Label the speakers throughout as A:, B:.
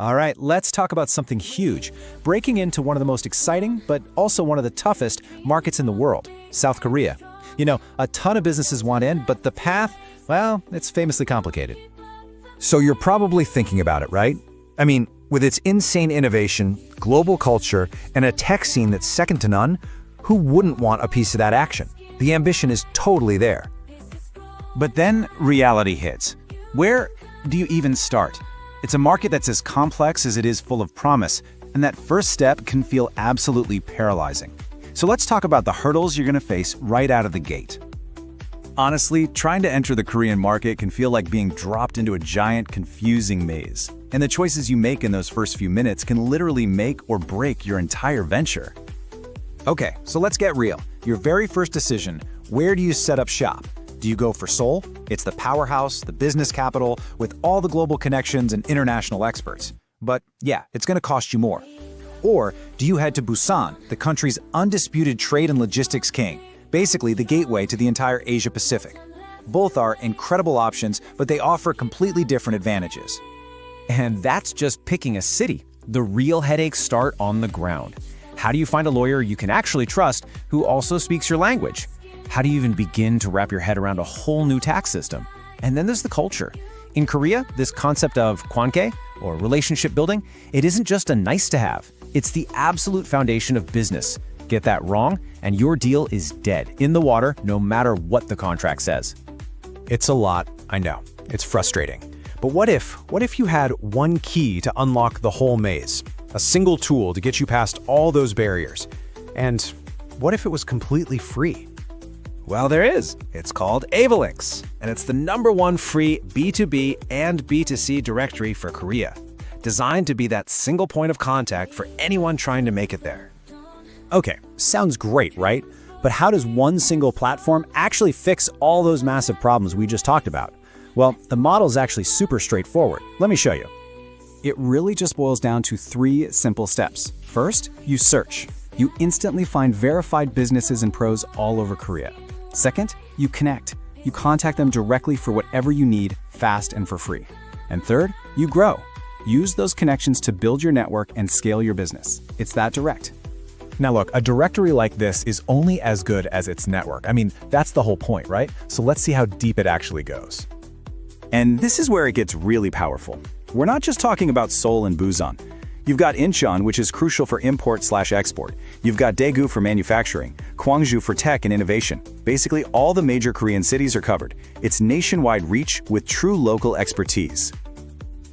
A: All right, let's talk about something huge. Breaking into one of the most exciting, but also one of the toughest markets in the world, South Korea. A ton of businesses want in, but the path, well, it's famously complicated.
B: So you're probably thinking about it, right? I mean, with its insane innovation, global culture, and a tech scene that's second to none, who wouldn't want a piece of that action? The ambition is totally there.
C: But then reality hits. Where do you even start? It's a market that's as complex as it is full of promise, and that first step can feel absolutely paralyzing. So let's talk about the hurdles you're going to face right out of the gate. Honestly, trying to enter the Korean market can feel like being dropped into a giant, confusing maze. And the choices you make in those first few minutes can literally make or break your entire venture.
A: Okay, so let's get real. Your very first decision, where do you set up shop? Do you go for Seoul? It's the powerhouse, the business capital, with all the global connections and international experts. But yeah, it's going to cost you more. Or do you head to Busan, the country's undisputed trade and logistics king, basically the gateway to the entire Asia Pacific? Both are incredible options, but they offer completely different advantages.
D: And that's just picking a city. The real headaches start on the ground. How do you find a lawyer you can actually trust who also speaks your language? How do you even begin to wrap your head around a whole new tax system? And then there's the culture. In Korea, this concept of 관계, or relationship building, it isn't just a nice to have. It's the absolute foundation of business. Get that wrong, and your deal is dead, in the water, no matter what the contract says.
B: It's a lot, I know. It's frustrating. But what if you had one key to unlock the whole maze? A single tool to get you past all those barriers? And what if it was completely free?
A: Well, there is. It's called Avalinks, and it's the #1 free B2B and B2C directory for Korea, designed to be that single point of contact for anyone trying to make it there.
B: Okay, sounds great, right? But how does one single platform actually fix all those massive problems we just talked about? Well, the model is actually super straightforward. Let me show you.
E: It really just boils down to 3 simple steps. First, you search. You instantly find verified businesses and pros all over Korea. Second, you connect. You contact them directly for whatever you need, fast and for free. And third, you grow. Use those connections to build your network and scale your business. It's that direct.
B: Now look, a directory like this is only as good as its network. I mean, that's the whole point, right? So let's see how deep it actually goes.
C: And this is where it gets really powerful. We're not just talking about Seoul and Busan. You've got Incheon, which is crucial for import/export. You've got Daegu for manufacturing, Gwangju for tech and innovation. Basically, all the major Korean cities are covered. It's nationwide reach with true local expertise.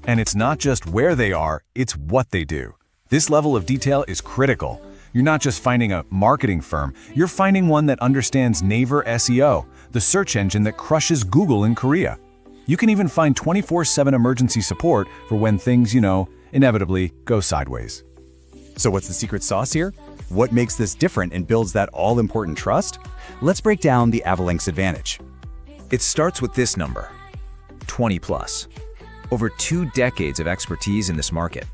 F: And it's not just where they are, it's what they do. This level of detail is critical. You're not just finding a marketing firm, you're finding one that understands Naver SEO, the search engine that crushes Google in Korea. You can even find 24/7 emergency support for when things, inevitably go sideways.
C: So what's the secret sauce here? What makes this different and builds that all-important trust? Let's break down the Avalinks advantage.
G: It starts with this number, 20 plus. Over 2 decades of expertise in this market.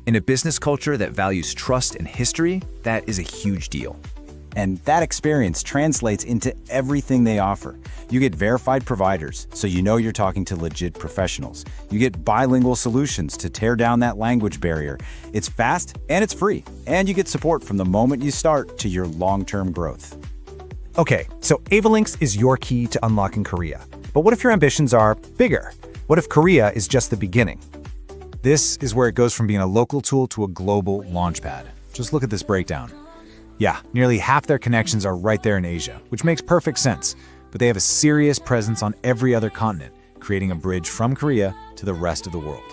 G: In a business culture that values trust and history, that is a huge deal.
A: And that experience translates into everything they offer. You get verified providers, so you know you're talking to legit professionals. You get bilingual solutions to tear down that language barrier. It's fast and it's free. And you get support from the moment you start to your long-term growth.
B: Okay, so Avalinks is your key to unlocking Korea. But what if your ambitions are bigger? What if Korea is just the beginning?
A: This is where it goes from being a local tool to a global launchpad. Just look at this breakdown. Yeah, nearly half their connections are right there in Asia, which makes perfect sense. But they have a serious presence on every other continent, creating a bridge from Korea to the rest of the world.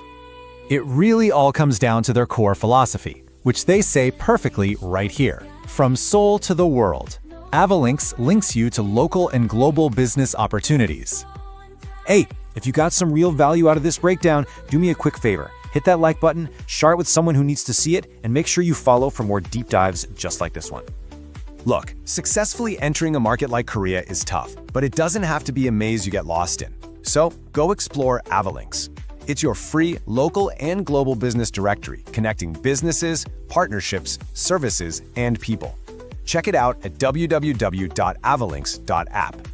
B: It really all comes down to their core philosophy, which they say perfectly right here. From Seoul to the world, Avalinks links you to local and global business opportunities.
A: Hey, if you got some real value out of this breakdown, do me a quick favor. Hit that like button, share it with someone who needs to see it, and make sure you follow for more deep dives just like this one.
B: Look, successfully entering a market like Korea is tough, but it doesn't have to be a maze you get lost in. So go explore Avalinks. It's your free local and global business directory connecting businesses, partnerships, services, and people. Check it out at www.avalinks.app.